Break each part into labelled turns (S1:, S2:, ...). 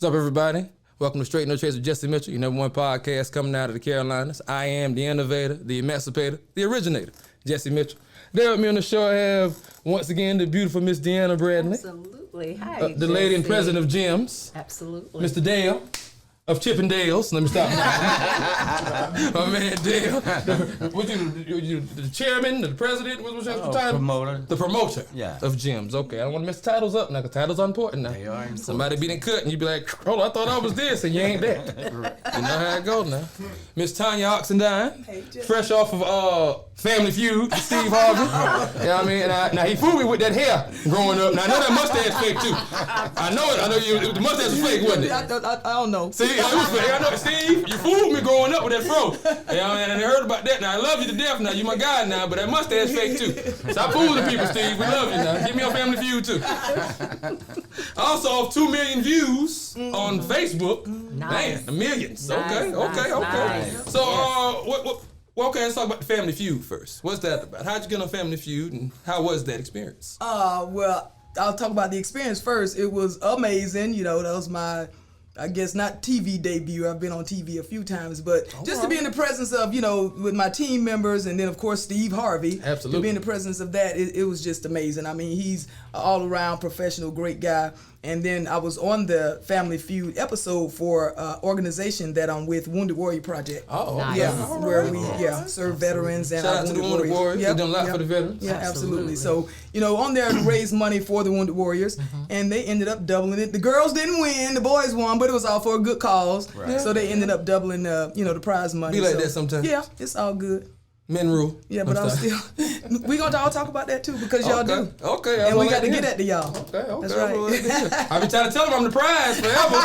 S1: What's up, everybody? Welcome to Straight No Chase with Jesse Mitchell, your #1 podcast coming out of the Carolinas. I am the innovator, the emancipator, the originator, Jesse Mitchell. There with me on the show I have, once again, the beautiful Miss Deanna Bradley.
S2: Absolutely. Hi,
S1: the lady and president of Gems.
S2: Absolutely.
S1: Mr. Dale of Chippendales. Let me stop. My man Dale. The chairman, the president, what's your title?
S3: Promoter.
S1: The promoter
S3: Yeah.
S1: of Gems. Okay, I don't want to mess the titles up now, because titles are important now.
S3: They are important.
S1: Somebody be done cut and you be like, hold on, I thought I was this, and you ain't that. You know how it goes now. Miss Tanya Oxendine, fresh off of Family Feud with Steve Harvey. You know what I mean? And now he fooled me with that hair growing up. Now I know that mustache fake too. I know it. I know you. The mustache was fake, wasn't it?
S4: I don't know.
S1: See, it was fake. I know, Steve. You fooled me growing up with that fro. You know, and I heard about that. Now I love you to death. Now you my guy now, but that mustache fake too. Stop fooling people, Steve. We love you now. Get me on Family Feud too. Also, 2 million views on Facebook.
S2: Nice.
S1: Man, millions.
S2: Nice,
S1: Okay.
S2: nice.
S1: So, well, okay, let's talk about the Family Feud first. What's that about? How'd you get on Family Feud, and how was that experience?
S4: Well, I'll talk about the experience first. It was amazing. You know, that was my, I guess, not TV debut. I've been on TV a few times, but just to be in the presence of, you know, with my team members, and then, of course, Steve Harvey.
S1: Absolutely.
S4: To be in the presence of that, it was just amazing. I mean, he's an all-around professional, great guy. And then I was on the Family Feud episode for organization that I'm with, Wounded Warrior Project.
S1: Oh,
S2: Nice.
S4: Yeah,
S1: all
S4: where
S1: right.
S4: we serve veterans and
S1: Shout out to the Wounded Warriors. They done a lot for the veterans.
S4: Yeah, absolutely. So, you know, on there to raise money for the Wounded Warriors, and they ended up doubling it. The girls didn't win, the boys won, but it was all for a good cause.
S3: Right.
S4: So they ended up doubling the prize money.
S1: Be like that sometimes.
S4: Yeah, it's all good.
S1: Men rule.
S4: Yeah, but I'm still. We gonna all talk about that too because y'all do.
S1: Okay.
S4: And we got to get at to y'all.
S1: Okay.
S4: That's right.
S1: I be trying to tell them I'm the prize forever.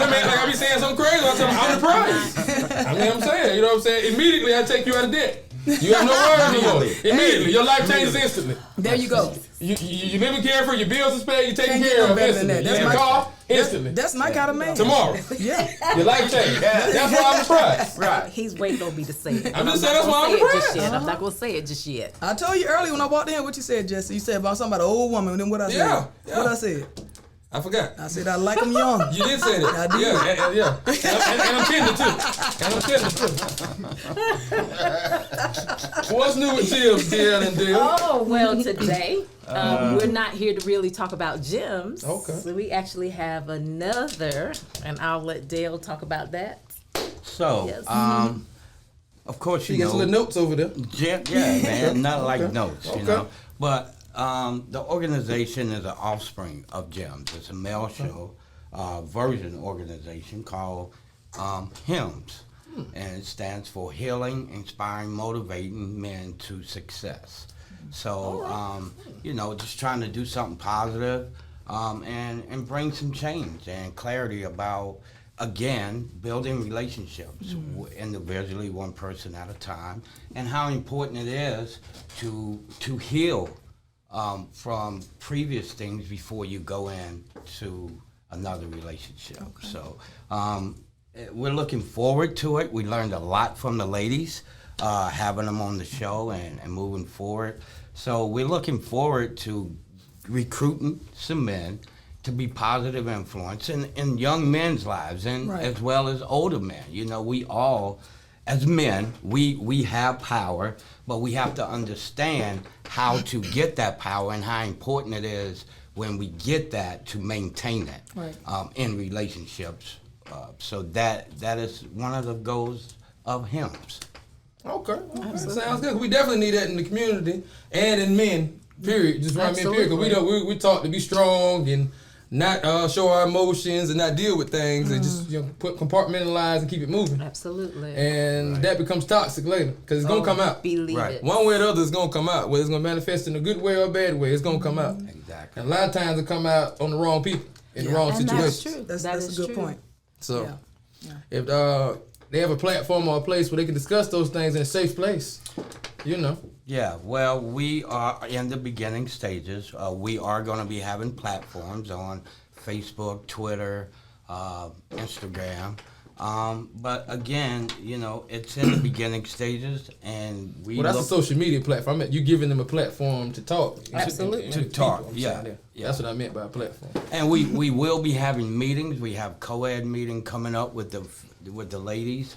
S1: Women like I be saying something crazy. I tell them I'm the prize. I mean, I'm saying, you know what I'm saying? Immediately I take you out of debt. You have no worries anymore. Immediately, your life changes instantly.
S4: There you go.
S1: You living carefree, your bills is paid, you taking
S4: Can't get
S1: care
S4: no
S1: of
S4: better than
S1: instantly.
S4: that.
S1: You
S4: That's
S1: in a
S4: my-
S1: car instantly.
S4: That's my kind of man.
S1: Tomorrow,
S4: Yeah.
S1: your life changes. That's why I'm the prize.
S3: Right.
S2: He's waiting on me to say it.
S1: I'm just saying that's why I'm the prize.
S2: I'm not going to say it just yet.
S4: I told you earlier when I walked in what you said, Jesse. You said about something about an old woman. And then what I said?
S1: Yeah.
S4: What I said?
S1: I forgot.
S4: I said I like them young.
S1: You did say that.
S4: I did.
S1: Yeah. And I'm tender too. What's new with Jim's, Dale and Dale?
S2: Oh, well, today we're not here to really talk about gyms.
S1: Okay.
S2: So we actually have another, and I'll let Dale talk about that.
S3: So,
S2: Yes.
S3: of course,
S1: She
S3: you
S1: gets
S3: know,
S1: little notes over there.
S3: yeah, man, not like notes,
S1: Okay.
S3: you know. But the organization is an offspring of GEMS. It's a male show version organization called HIMS. And it stands for Healing, Inspiring, Motivating Men to Success. So, you know, just trying to do something positive and bring some change and clarity about, again, building relationships individually, one person at a time, and how important it is to heal from previous things before you go into another relationship. Okay. So we're looking forward to it. We learned a lot from the ladies, having them on the show and moving forward. So we're looking forward to recruiting some men to be positive influence in young men's lives and
S4: Right.
S3: as well as older men. You know, we all, as men, we have power, but we have to understand how to get that power and how important it is when we get that to maintain that
S4: Right.
S3: in relationships. So that is one of the goals of HIMS.
S1: Okay. Sounds good. We definitely need that in the community and in men, period. Just around men, period. Because we taught to be strong and not show our emotions and not deal with things and just put compartmentalize and keep it moving.
S2: Absolutely.
S1: And that becomes toxic later because it's going to come out.
S2: Believe
S3: Right.
S2: it.
S1: One way or the other, it's going to come out. Whether it's going to manifest in a good way or a bad way, it's going to come out.
S3: Exactly.
S1: And a lot of times it come out on the wrong people in the wrong
S2: And that's
S1: situations.
S2: true.
S4: That's
S2: That
S4: a
S2: is
S4: good
S2: true.
S4: point.
S1: So
S4: Yeah.
S1: if they have a platform or a place where they can discuss those things in a safe place, you know.
S3: Yeah, well, we are in the beginning stages. We are going to be having platforms on Facebook, Twitter, Instagram. But again, it's in the beginning stages, and
S1: Well, that's a social media platform. You giving them a platform to talk.
S2: Absolutely.
S3: To talk. Yeah.
S1: That's what I meant by a platform.
S3: And we will be having meetings. We have co-ed meeting coming up with the ladies.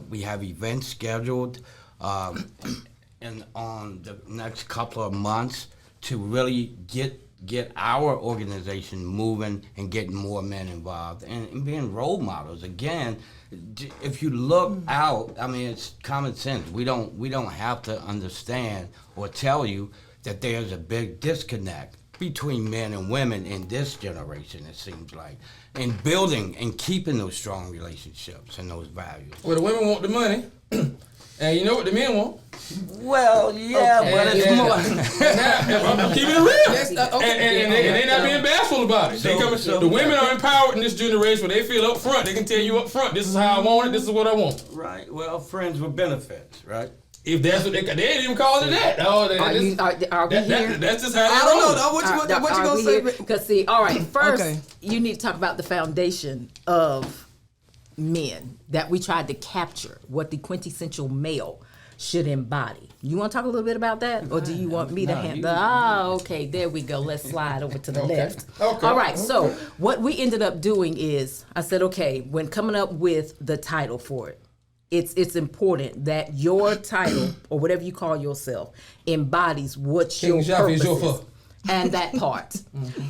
S3: We have events scheduled, and on the next couple of months to really get our organization moving and getting more men involved and being role models. Again, if you look out, I mean, it's common sense. We don't have to understand or tell you that there's a big disconnect between men and women in this generation, it seems like, in building and keeping those strong relationships and those values.
S1: Well, the women want the money, and you know what the men want?
S3: Well, yeah,
S2: Okay.
S3: but it's more.
S1: Now, I'm keeping it real. And they not being bashful about it. The women are empowered in this generation where they feel up front. They can tell you up front, this is how I want it, this is what I want.
S3: Right. Well, friends with benefits, right?
S1: If that's what they didn't even call it that. Oh,
S2: Are we here?
S1: That's just how they
S4: I don't
S1: roll.
S4: know. What you gonna say?
S2: Because see, all right, first
S4: Okay.
S2: you need to talk about the foundation of men that we tried to capture, what the quintessential male should embody. You want to talk a little bit about that, or do you want me to handle? Okay, there we go. Let's slide over to the left.
S1: Okay.
S2: All right. So what we ended up doing is, I said, okay, when coming up with the title for it, it's important that your title or whatever you call yourself embodies what your purpose is, and that part.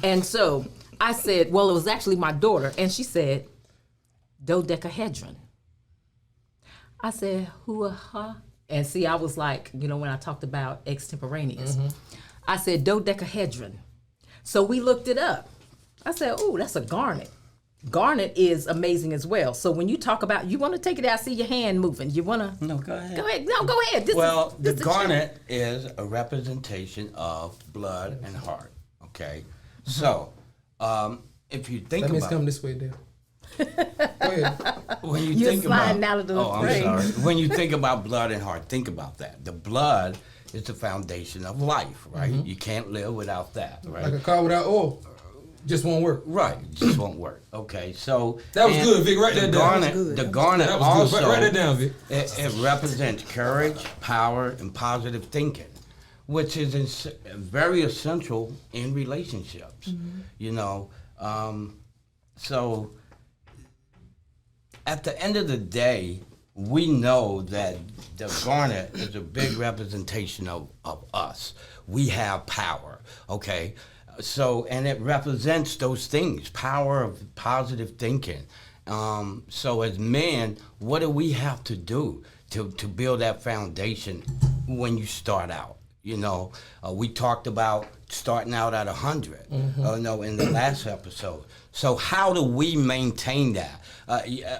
S2: And so I said, well, it was actually my daughter, and she said, dodecahedron. I said, huh? And see, I was like, when I talked about extemporaneous, I said dodecahedron. So we looked it up. I said, oh, that's a garnet. Garnet is amazing as well. So when you talk about, you want to take it out, I see your hand moving. You want to?
S3: No, go ahead.
S2: Go ahead. No, go ahead.
S3: The garnet is a representation of blood and heart. Okay, so if you think
S1: That means
S3: about,
S1: come this way, Dale. Go ahead.
S3: when you
S2: You're
S3: think
S2: sliding
S3: about,
S2: out of the
S3: I'm
S2: frame.
S3: sorry. When you think about blood and heart, think about that. The blood is the foundation of life, right? You can't live without that, right?
S1: Like a car without oil, just won't work.
S3: Right, it just won't work. Okay, so
S1: That was good, Vic. Write
S3: the
S1: that down.
S3: garnet, the garnet
S1: That was good.
S3: also
S1: Write that down, Vic.
S3: it represents courage, power, and positive thinking, which is very essential in relationships. So at the end of the day, we know that the garnet is a big representation of us. We have power, okay? So, and it represents those things, power of positive thinking. So as men, what do we have to do to build that foundation when you start out? We talked about starting out at 100, in the last episode. So how do we maintain that?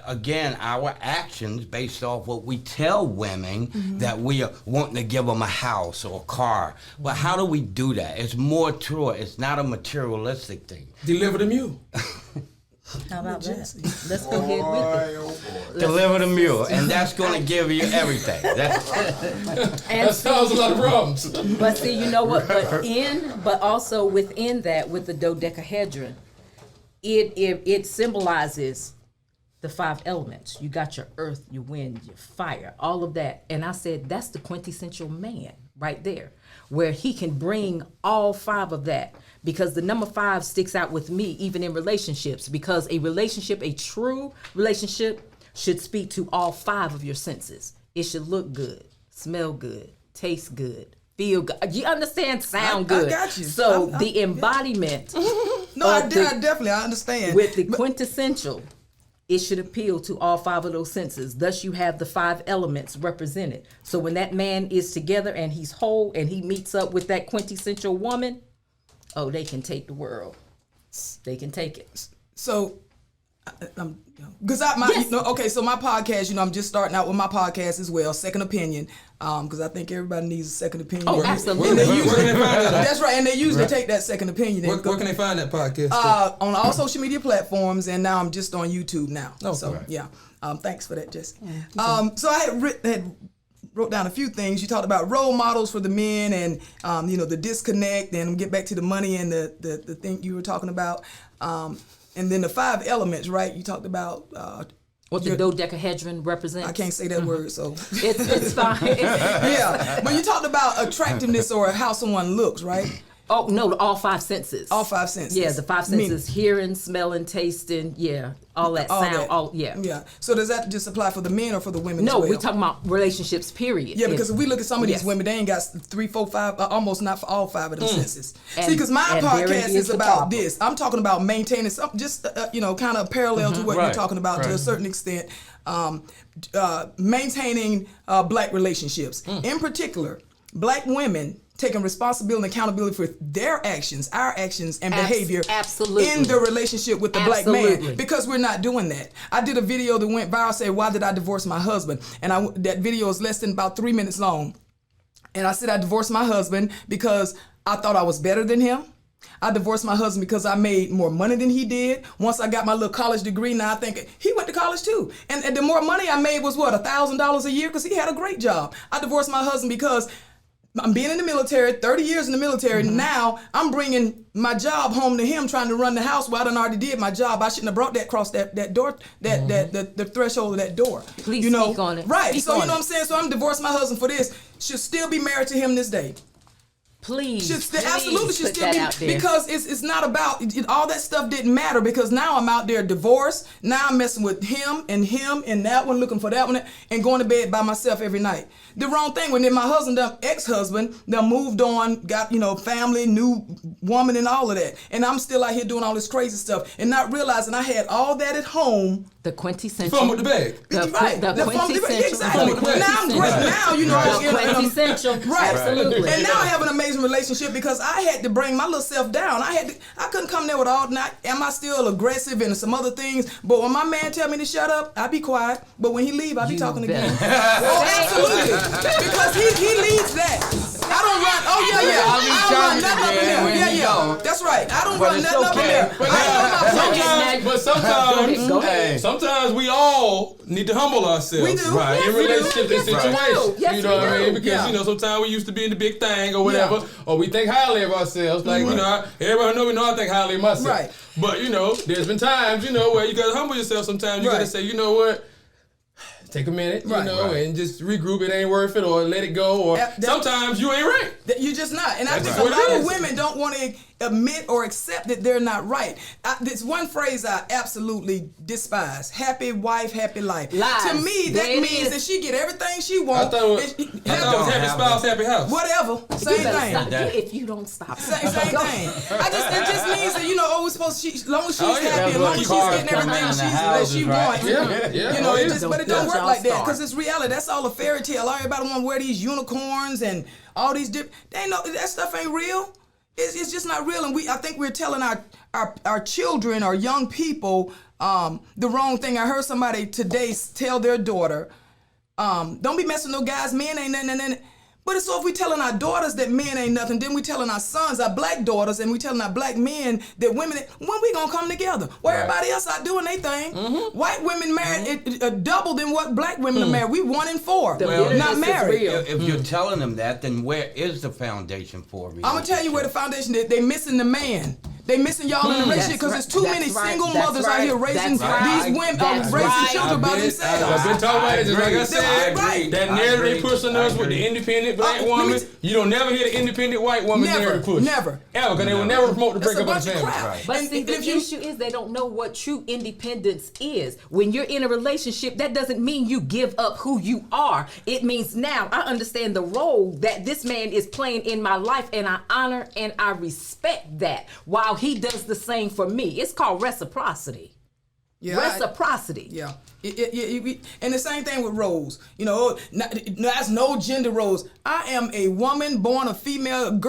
S3: Again, our actions based off what we tell women that we are wanting to give them a house or a car. But how do we do that? It's more true. It's not a materialistic thing.
S1: Deliver the mule.
S2: How about that? Let's go ahead with it.
S3: Deliver the mule, and that's going to give you everything.
S1: That solves a lot of problems.
S2: But see, you know what? But also within that, with the dodecahedron, it symbolizes the 5 elements. You got your earth, your wind, your fire, all of that. And I said, that's the quintessential man right there, where he can bring all 5 of that. Because the number 5 sticks out with me, even in relationships, because a true relationship should speak to all 5 of your senses. It should look good, smell good, taste good, feel good. You understand? Sound good.
S4: I got you.
S2: So the embodiment.
S4: No, I definitely understand.
S2: With the quintessential, it should appeal to all 5 of those senses. Thus, you have the 5 elements represented. So when that man is together and he's whole and he meets up with that quintessential woman, oh, they can take the world. They can take it.
S4: So, because so my podcast, I'm just starting out with my podcast as well, Second Opinion, because I think everybody needs a second opinion.
S2: Oh, absolutely.
S4: And they usually, that's right, and they usually take that second opinion.
S1: Where can they find that podcast?
S4: On all social media platforms, and now I'm just on YouTube now.
S1: Oh,
S4: so,
S1: right.
S4: yeah. Thanks for that, Jesse. So I wrote down a few things. You talked about role models for the men and, the disconnect, and get back to the money and the thing you were talking about. And then the 5 elements, right? You talked about
S2: What the dodecahedron represents.
S4: I can't say that word, so.
S2: It's fine.
S4: Yeah, when you talked about attractiveness or how someone looks, right?
S2: Oh, no, all 5 senses.
S4: All 5 senses.
S2: Yeah, the 5 senses, hearing, smelling, tasting, all that sound,
S4: Yeah. So does that just apply for the men or for the women as
S2: No,
S4: well?
S2: we're talking about relationships, period.
S4: Yeah, because if we look at some of these women, they ain't got 3, 4, 5, almost not for all 5 of them senses. See, because my podcast is about this. I'm talking about maintaining some, just kind of parallel to what you're talking about to a certain extent. Maintaining black relationships, in particular, black women taking responsibility and accountability for their actions, our actions and behavior in the relationship with the black man, because we're not doing that. I did a video that went viral, say, why did I divorce my husband? And that video is less than about 3 minutes long. And I said I divorced my husband because I thought I was better than him. I divorced my husband because I made more money than he did. Once I got my little college degree, now I think he went to college too. And the more money I made was what, $1,000 a year, because he had a great job. I divorced my husband because I'm being in the military, 30 years in the military. Now I'm bringing my job home to him, trying to run the house. Well, I done already did my job. I shouldn't have brought that across that door, the threshold of that door.
S2: Please speak on it.
S4: Right.
S2: Speak
S4: so you know
S2: it.
S4: what I'm saying? So I'm divorced my husband for this. Should still be married to him this day.
S2: Please,
S4: Absolutely should
S2: put
S4: still
S2: that
S4: be,
S2: out there.
S4: because it's not about all that stuff didn't matter, because now I'm out there divorced. Now I'm messing with him and that one, looking for that one, and going to bed by myself every night. The wrong thing. When then my husband, ex-husband, moved on, got family, new woman, and all of that, and I'm still out here doing all this crazy stuff and not realizing I had all that at home.
S2: The quintessential.
S1: Fun with the bag.
S2: The quintessential.
S4: Exactly. Now I'm great. Now
S2: The quintessential.
S4: Right.
S2: Absolutely.
S4: And now I have an amazing relationship because I had to bring my little self down. I couldn't come there with all. Am I still aggressive and some other things? But when my man tell me to shut up, I be quiet. But when he leave, I be talking again. Absolutely. Because he leads that. I don't run. Oh yeah. I don't run nothing up in there. Yeah. That's right. I don't run nothing up in there.
S1: But sometimes we all need to humble ourselves.
S4: We do.
S1: Right.
S2: Yes,
S1: in relationships and situations.
S2: Yes,
S1: you know what I mean?
S2: do.
S1: Because sometimes we used to be in the big thing or whatever, or we think highly of ourselves. Like, everybody know I think highly of myself.
S4: Right.
S1: But there's been times, where you gotta humble yourself sometimes. You gotta say, you know what? Take a minute, and just regroup. It ain't worth it, or let it go, or sometimes you ain't right.
S4: You're just not. And I think a lot of women don't want to admit or accept that they're not right. This one phrase I absolutely despise: happy wife, happy life.
S2: Lies.
S4: To me, that means that she get everything she wants.
S1: I thought it was happy spouse, happy house.
S4: Whatever. Same thing.
S2: If you don't stop.
S4: Same thing. It just means that we're supposed to, as long as she's happy, as long as she's getting everything that she wants. But it don't work like that, because it's reality. That's all a fairy tale. Everybody want to wear these unicorns and all these different. They know that stuff ain't real. It's just not real, and I think we're telling our children, our young people, the wrong thing. I heard somebody today tell their daughter, "Don't be messing with no guys. Men ain't nothing." But so if we telling our daughters that men ain't nothing, then we telling our sons, our black daughters, and we telling our black men that women, when we gonna come together? Well, everybody else out doing their thing. White women married double than what black women are married. We 1 in 4, not married.
S3: If you're telling them that, then where is the foundation for it?
S4: I'm gonna tell you where the foundation is. They missing the man. They missing y'all in the relationship, because there's too many single mothers out here raising these women, raising children by themselves.
S1: I've been talking about it, just like I said. That narrative they pushing us with the independent black woman. You don't never hear the independent white woman narrative push.
S4: Never.
S1: Ever, because they will never promote the breakup of the family.
S2: But see, the issue is they don't know what true independence is. When you're in a relationship, that doesn't mean you give up who you are. It means now I understand the role that this man is playing in my life, and I honor and I respect that, while he does the same for me. It's called reciprocity. Reciprocity.
S4: And the same thing with roles. That's no gender roles. I am a woman born a female.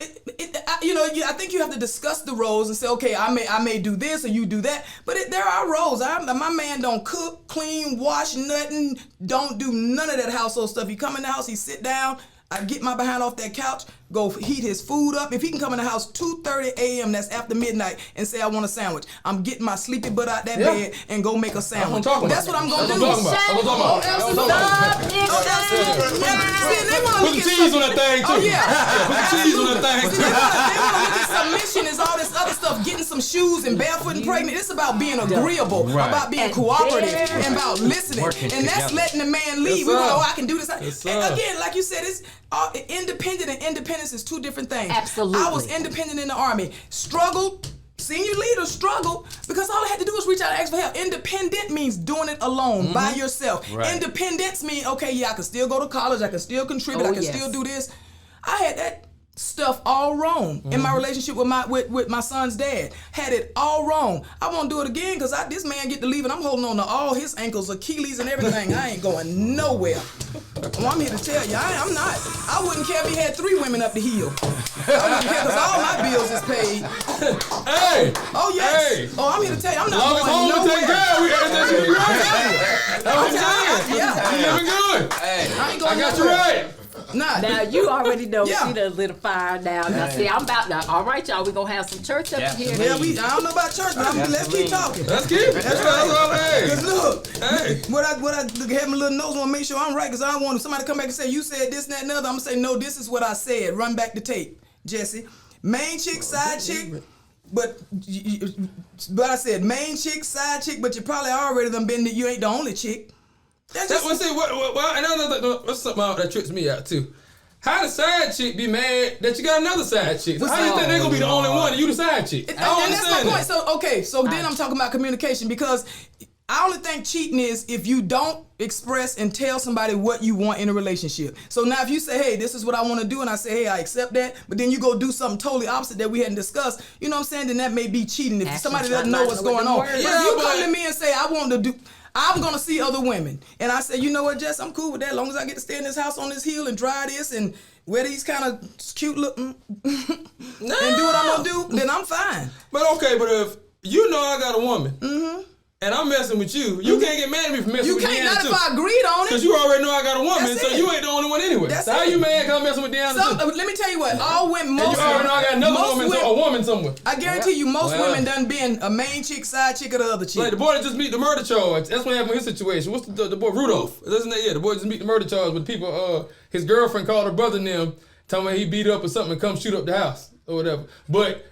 S4: I think you have to discuss the roles and say, okay, I may do this or you do that, but there are roles. My man don't cook, clean, wash, nothing, don't do none of that household stuff. He come in the house, he sit down, I get my behind off that couch, go heat his food up. If he can come in the house 2:30 a.m., that's after midnight, and say, I want a sandwich, I'm getting my sleepy butt out that bed and go make a sandwich. That's what I'm going to do.
S1: Put the cheese on that thing, too.
S4: Oh, yeah.
S1: Put the cheese on that thing, too.
S4: They want to look at submission is all this other stuff, getting some shoes and barefoot and pregnant. It's about being agreeable, about being cooperative, and about listening. And that's letting the man lead. We go, I can do this. And again, like you said, it's independent and independence is two different things.
S2: Absolutely.
S4: I was independent in the Army. Struggled. Senior leaders struggle because all I had to do was reach out and ask for help. Independent means doing it alone, by yourself. Right. Independence means, okay, yeah, I can still go to college, I can still contribute, I can still do this. I had that stuff all wrong in my relationship with my son's dad. Had it all wrong. I won't do it again because this man get to leave and I'm holding on to all his ankles, Achilles and everything. I ain't going nowhere. Well, I'm here to tell you, I'm not. I wouldn't care if he had 3 women up the hill. I wouldn't care because all my bills is paid.
S1: Hey!
S4: Oh, yes.
S1: Hey!
S4: Oh, I'm here to tell you, I'm not
S1: Long as
S4: going
S1: home
S4: nowhere.
S1: take care, we got that shit right. That's what I'm saying.
S4: Yeah.
S1: You living good.
S3: Hey,
S4: I ain't going
S1: I got
S4: nowhere.
S1: you right.
S4: Nah.
S2: Now you already know she
S4: Yeah.
S2: done lit a fire down. Now see, I'm about now. All right, y'all, we gonna have some church up here.
S4: Yeah, I don't know about church, but let's keep talking.
S1: Let's keep it. That's all. Hey.
S4: Cause look,
S1: Hey.
S4: what I have my little nose on, make sure I'm right, cause I don't want somebody to come back and say you said this and that and other. I'm gonna say no, this is what I said. Run back the tape, Jesse. Main chick, side chick, but I said main chick, side chick, but you probably already done been that you ain't the only chick. That's just
S1: What's something that trips me out too? How the side chick be mad that you got another side chick? How do you think they gonna be the only one and you the side chick?
S4: and that's my point. So then I'm talking about communication because I only think cheating is if you don't express and tell somebody what you want in a relationship. So now if you say, hey, this is what I want to do, and I say, hey, I accept that, but then you go do something totally opposite that we hadn't discussed, you know what I'm saying? Then that may be cheating if somebody doesn't know what's going on. But if you come to me and say, I'm gonna see other women, and I say, you know what, Jess, I'm cool with that. As long as I get to stay in this house on this hill and dry this and wear these kind of cute looking and do what I'm gonna do, then I'm fine.
S1: But okay, but if you know I got a woman, and I'm messing with you, you can't get mad at me for messing with Deanna too.
S4: You can't, not if I agreed on it.
S1: Because you already know I got a woman,
S4: That's
S1: so
S4: it.
S1: you ain't the only one anyway.
S4: That's
S1: so how
S4: it.
S1: you mad because I'm messing with Deanna too?
S4: Let me tell you what, all women,
S1: And you already know I got another woman somewhere.
S4: I guarantee you, most women done been a main chick, side chick, or the other chick.
S1: Like the boy that just meet the murder charge. That's what happened with his situation. What's the boy Rudolph? Isn't that the boy just meet the murder charge with people. His girlfriend called her brother and them, telling me he beat up or something and come shoot up the house or whatever. But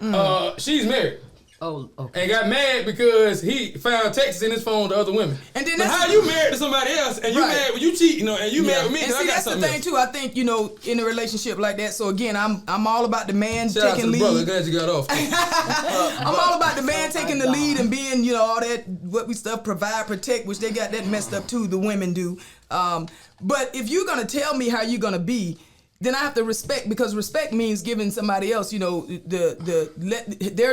S1: she's married.
S2: Oh, okay.
S1: And got mad because he found texts in his phone to other women. And then how you married to somebody else and you mad when you cheat, and you mad with me because I got
S4: that's
S1: something
S4: the thing too. I think in a relationship like that. So again, I'm all about the man taking lead.
S1: Brother, glad you got off.
S4: I'm all about the man taking the lead and being all that what we stuff provide, protect, which they got that messed up too. The women do. But if you're gonna tell me how you're gonna be, then I have to respect, because respect means giving somebody else, their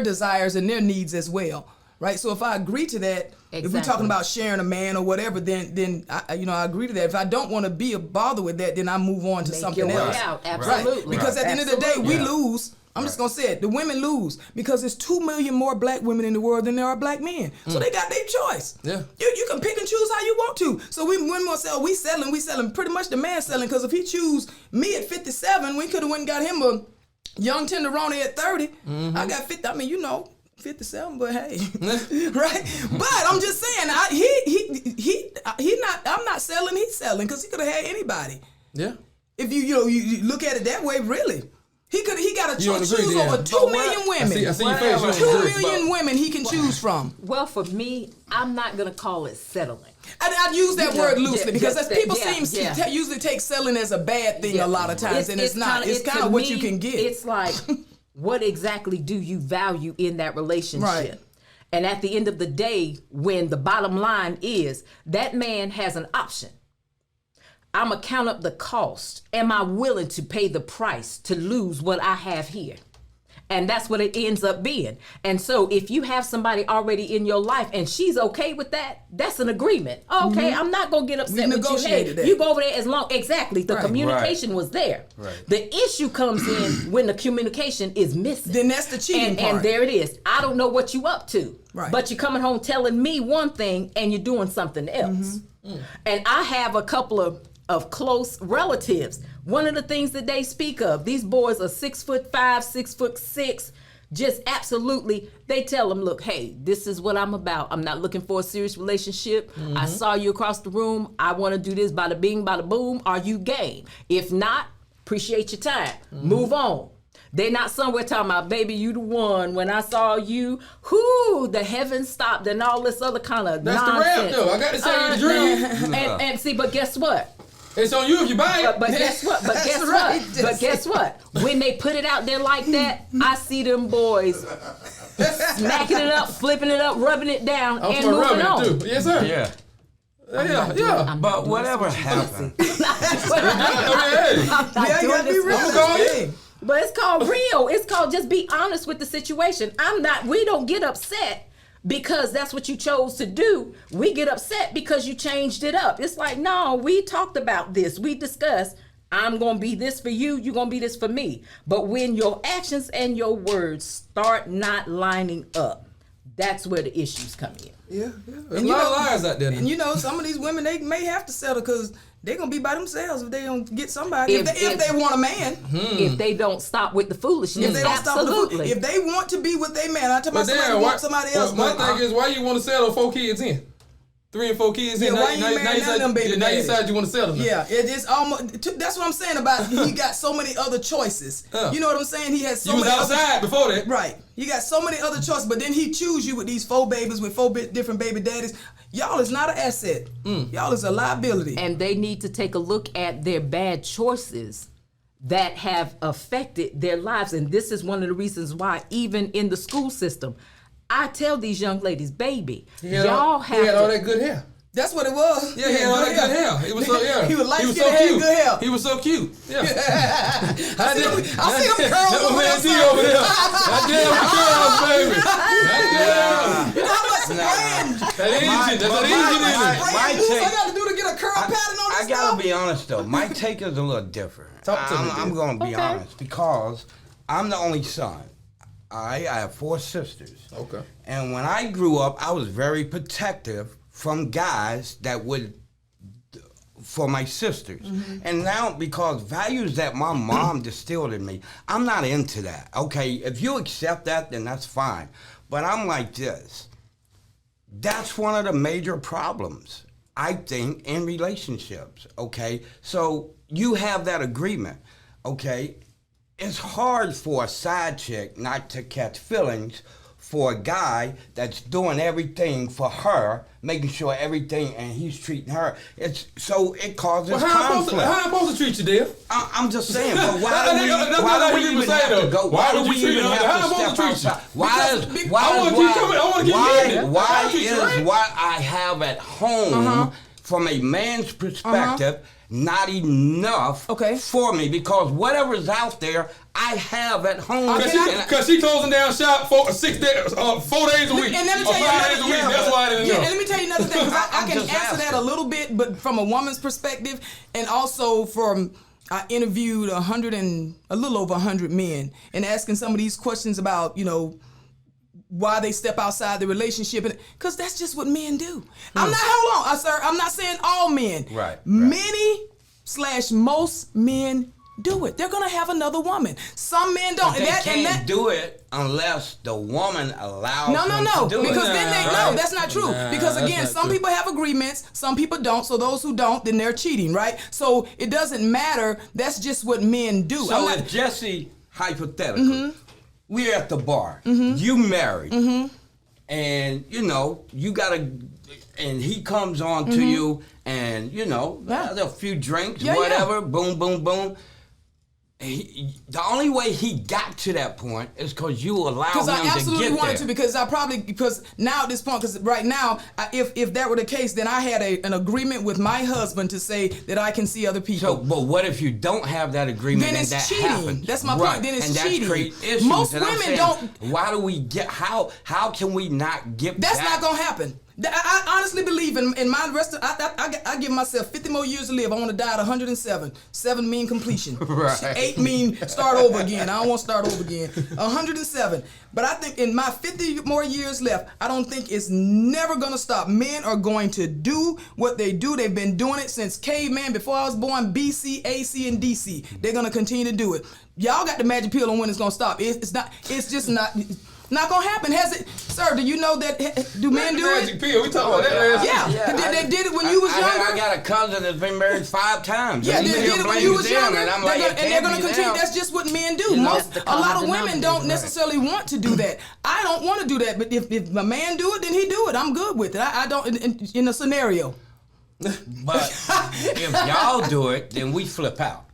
S4: desires and their needs as well, right? So if I agree to that, if we're talking about sharing a man or whatever, then I agree to that. If I don't want to be a bother with that, then I move on to something else.
S2: Absolutely.
S4: Right? Because at the end of the day, we lose. I'm just gonna say it. The women lose because there's 2 million more black women in the world than there are black men. So they got their choice. Yeah. You can pick and choose how you want to. So women will say, we selling. Pretty much the man selling, because if he choose me at 57, we could have went and got him a young tenderoni at 30. I got 50. I mean, 57, but hey, right? But I'm just saying, I'm not selling. He's selling because he could have had anybody. Yeah. If you look at it that way, really. He got to choose over 2 million women.
S1: I see your face.
S4: 2 million women he can choose from.
S2: Well, for me, I'm not going to call it settling.
S4: I use that word loosely because people usually take selling as a bad thing a lot of times, and it's not. It's kind of what you can get.
S2: It's like, what exactly do you value in that relationship? Right. And at the end of the day, when the bottom line is that man has an option. I'm going to count up the cost. Am I willing to pay the price to lose what I have here? And that's what it ends up being. And so if you have somebody already in your life and she's okay with that, that's an agreement. Okay, I'm not going to get upset with you. Hey, you go over there as long. Exactly. The communication was there. Right. The issue comes in when the communication is missing.
S4: Then that's the cheating part.
S2: And there it is. I don't know what you up to. Right. But you're coming home telling me one thing and you're doing something else. And I have a couple of close relatives. One of the things that they speak of, these boys are 6'5", 6'6", just absolutely, they tell them, look, hey, this is what I'm about. I'm not looking for a serious relationship. I saw you across the room. I want to do this, bada bing, bada boom. Are you game? If not, appreciate your time. Move on. They're not somewhere talking about, baby, you the one. When I saw you, the heavens stopped and all this other kind of
S1: That's
S2: nonsense.
S1: the rap, though. I got to say the dream.
S2: And see, but guess what?
S1: It's on you if you buy it.
S2: But guess what? But guess what? But guess what? When they put it out there like that, I see them boys smacking it up, flipping it up, rubbing it down, and moving on.
S1: It too. Yes, sir.
S3: Yeah.
S1: Yeah.
S3: But whatever happened.
S2: I'm not doing this. But it's called real. It's called just be honest with the situation. We don't get upset because that's what you chose to do. We get upset because you changed it up. It's like, no, we talked about this. We discussed, I'm going to be this for you. You're going to be this for me. But when your actions and your words start not lining up, that's where the issues come in.
S4: Yeah.
S1: There's a lot of lies out there.
S4: And some of these women, they may have to settle because they're going to be by themselves if they don't get somebody. If they want a man.
S2: If they don't stop with the foolishness.
S4: If they don't
S2: absolutely.
S4: If they want to be with their man, I tell somebody want somebody else.
S1: My thing is, why you want to settle 4 kids in? 3 and 4 kids in.
S4: Why you married none of them baby
S1: now you decide you want to settle them.
S4: Yeah, it is almost. That's what I'm saying about he got so many other choices. You know what I'm saying? He has so many.
S1: You was outside before that.
S4: Right. You got so many other choices, but then he choose you with these 4 babies with 4 different baby daddies. Y'all is not an asset. Y'all is a liability.
S2: And they need to take a look at their bad choices that have affected their lives. And this is one of the reasons why, even in the school system, I tell these young ladies, baby, y'all have
S1: He had all that good hair.
S4: That's what it was.
S1: Yeah, he had all that good hair. He was so
S4: He was light
S1: so
S4: skinned,
S1: cute.
S4: good hair.
S1: He was so cute. Yeah.
S4: I see them curls
S1: That
S4: over
S1: man
S4: there.
S1: T over there. That damn curls, baby. That
S4: You know how much brand?
S1: That Asian.
S4: I got to do to get a curl pattern on this
S3: I gotta
S4: stuff?
S3: be honest though. My take is a little different.
S1: Talk to me,
S3: I'm gonna be honest because I'm the only son. I have 4 sisters.
S1: Okay.
S3: And when I grew up, I was very protective from guys that would, for my sisters. And now, because values that my mom distilled in me, I'm not into that. Okay, if you accept that, then that's fine. But I'm like this. That's one of the major problems, I think, in relationships, okay? So you have that agreement, okay? It's hard for a side chick not to catch feelings for a guy that's doing everything for her, making sure everything, and he's treating her. It causes conflict.
S1: How am I supposed to treat you, Dale?
S3: I'm just saying, but why do we even have to go? Why do we even have to step outside? Why I have at home, from a man's perspective, not enough for me, because whatever's out there, I have at home.
S1: Because she closing down shop 4 days a week.
S4: And let me tell you
S1: 5 days a week. That's why I didn't know.
S4: And let me tell you another thing, because I can answer that a little bit, but from a woman's perspective, and also I interviewed a little over 100 men, and asking some of these questions about, why they step outside the relationship, because that's just what men do. I'm not saying all men.
S3: Right.
S4: Many/most men do it. They're gonna have another woman. Some men don't.
S3: But they can't do it unless the woman allows them to do it.
S4: Because then that's not true. Because again, some people have agreements, some people don't. So those who don't, then they're cheating, right? So it doesn't matter. That's just what men do.
S3: So if Jesse, hypothetically, we're at the bar, you married, and you gotta, and he comes on to you, and a few drinks, whatever, boom, boom, boom. The only way he got to that point is because you allowed him to get there. Because I absolutely wanted to, because now at this point, because right now, if that were the case, then I had an agreement with my husband to say that I can see other people. So, but what if you don't have that agreement?
S4: Then it's
S3: that
S4: cheating.
S3: happens?
S4: That's my point. Then it's cheating.
S3: And that creates issues.
S4: Most women don't.
S3: Why do we get? How can we not get?
S4: That's not gonna happen. I honestly believe in my rest of, I give myself 50 more years to live. I want to die at 107. 7 mean completion.
S3: Right.
S4: 8 mean start over again. I don't want to start over again. 107. But I think in my 50 more years left, I don't think it's never going to stop. Men are going to do what they do. They've been doing it since caveman, before I was born, BC, AC, and DC. They're going to continue to do it. Y'all got the magic pill on when it's going to stop. It's just not... Not gonna happen. Has it, sir? Do you know that? Do men do
S1: Magic
S4: it?
S1: pill. We talked about that last week.
S4: Yeah. They did it when you was younger.
S3: I got a cousin that's been married 5 times.
S4: Yeah,
S3: And
S4: they
S3: he
S4: did it
S3: still
S4: when you
S3: blames
S4: was
S3: them,
S4: younger,
S3: and I'm like, it
S4: and they're
S3: can't
S4: gonna
S3: be
S4: continue.
S3: now.
S4: That's just what men do.
S2: You know,
S4: Most,
S2: that's the
S4: a lot
S2: common
S4: of women
S2: denominator.
S4: don't necessarily want to do that. I don't want to do that, but if a man do it, then he do it. I'm good with it. I don't in a scenario.
S3: But if y'all do it, then we flip out.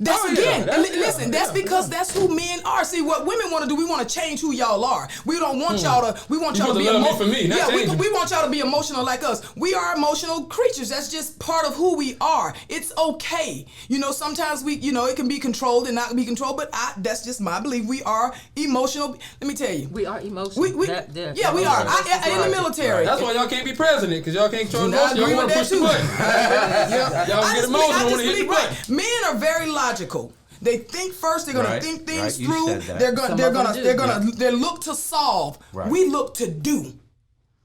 S4: That's
S1: yeah,
S4: listen, that's because that's who men are. See, what women want to do, we want to change who y'all are. We don't want y'all to, we want
S1: You
S4: y'all to be
S1: supposed to love me for me, not change me.
S4: we want y'all to be emotional like us. We are emotional creatures. That's just part of who we are. It's okay. You know, sometimes we, you know, it can be controlled and not be controlled, but that's just my belief. We are emotional. Let me tell you.
S2: We are emotional.
S4: We are. In the military.
S1: That's why y'all can't be president, because y'all can't control
S4: I
S1: emotions.
S4: agree
S1: Y'all
S4: with
S1: want to
S4: that
S1: push the
S4: too.
S1: button. Y'all get emotional when they hit the button.
S4: Right. Men are very logical. They think first. They're gonna
S3: Right,
S4: think things
S3: right. You
S4: through.
S3: said that.
S4: They look to solve.
S3: Right.
S4: We look to do.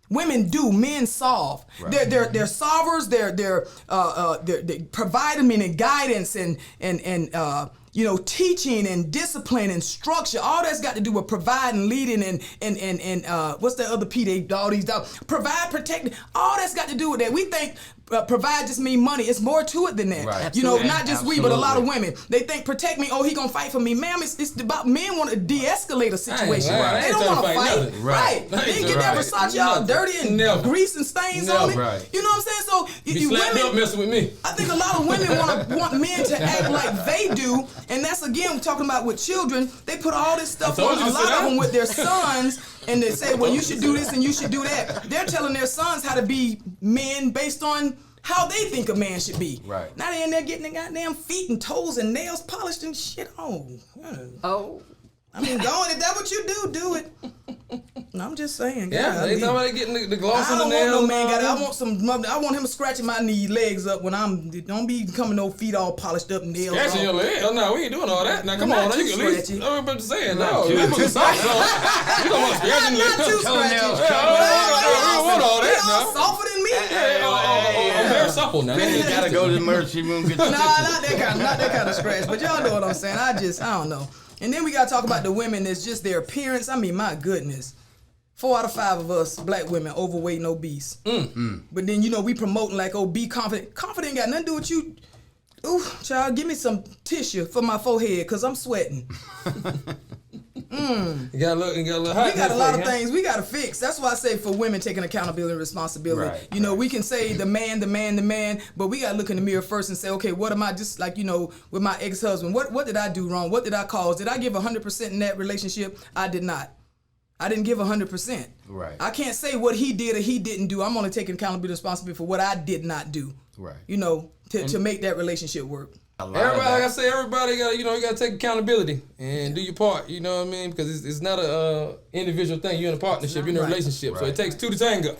S4: Women do. Men solve.
S3: Right.
S4: They're solvers. They provide them in guidance and you know, teaching and discipline and structure. All that's got to do with providing, leading, and what's that other P? They all these provide, protect. All that's got to do with that. We think. Provide just mean money. It's more to it than that.
S3: Right.
S4: You know,
S3: Absolutely.
S4: not just we, but a lot of women. They think protect me. Oh, he gonna fight for me, ma'am. It's about men want to de-escalate a situation.
S1: I ain't
S4: They don't
S1: trying
S4: want
S1: to
S4: to
S1: fight
S4: fight.
S1: nothing.
S4: Right. They didn't get that Versace all dirty and grease and stains on it.
S3: Right.
S4: You know what I'm saying? So
S1: Be slapped up messing with me.
S4: I think a lot of women want men to act like they do, and that's again we're talking about with children. They put all this stuff
S1: told
S4: on
S1: you
S4: a
S1: to
S4: lot
S1: sit
S4: of
S1: down.
S4: them with their sons, and they say, well, you should do this and you should do that. They're telling their sons how to be men based on how they think a man should be.
S3: Right.
S4: Now they in there getting their goddamn feet and toes and nails polished and shit on.
S2: Oh.
S4: I mean, go on. If that's what you do it. I'm just saying.
S1: Yeah,
S4: God,
S1: they talking about getting the gloss
S4: I
S1: on the
S4: don't
S1: nails.
S4: want no man. I want him scratching my legs up when don't be coming no feet all polished up and nails.
S1: Scratching your leg? Oh, no, we ain't doing all that. Now, come
S4: Not
S1: on. Now,
S4: too
S1: you can at least.
S4: scratchy.
S1: I'm about to say it. No, you put some socks on. You don't want to scratch your
S4: Not too
S1: leg.
S4: scratchy.
S1: I don't want all that
S4: Y'all
S1: now.
S4: softer than me.
S1: I'm very supple now.
S3: Then you gotta go to the emergency room and get the
S4: Nah, not that kind of scratch. But y'all know what I'm saying. I don't know. And then we gotta talk about the women that's just their appearance. I mean, my goodness. 4 out of 5 of us black women overweight and obese. But then, you know, we promoting like, oh, be confident. Confident ain't got nothing to do with you. Ooh, child, give me some tissue for my forehead because I'm sweating.
S1: You gotta look hot.
S4: We got a lot of things we got to fix. That's why I say for women taking accountability and responsibility.
S3: Right,
S4: you know, we can say the man, but we got to look in the mirror first and say, okay, what am I, just like, you know, with my ex-husband, what did I do wrong? What did I cause? Did I give 100% in that relationship? I did not. I didn't give 100%.
S3: Right.
S4: I can't say what he did or he didn't do. I'm only taking accountability and responsibility for what I did not do.
S3: Right.
S4: You know, to make that relationship work.
S1: Everybody, like I say, everybody got, you gotta take accountability and do your part. You know what I mean? Because it's not a individual thing. You're in a partnership. You're in a relationship. So it takes 2 to tango.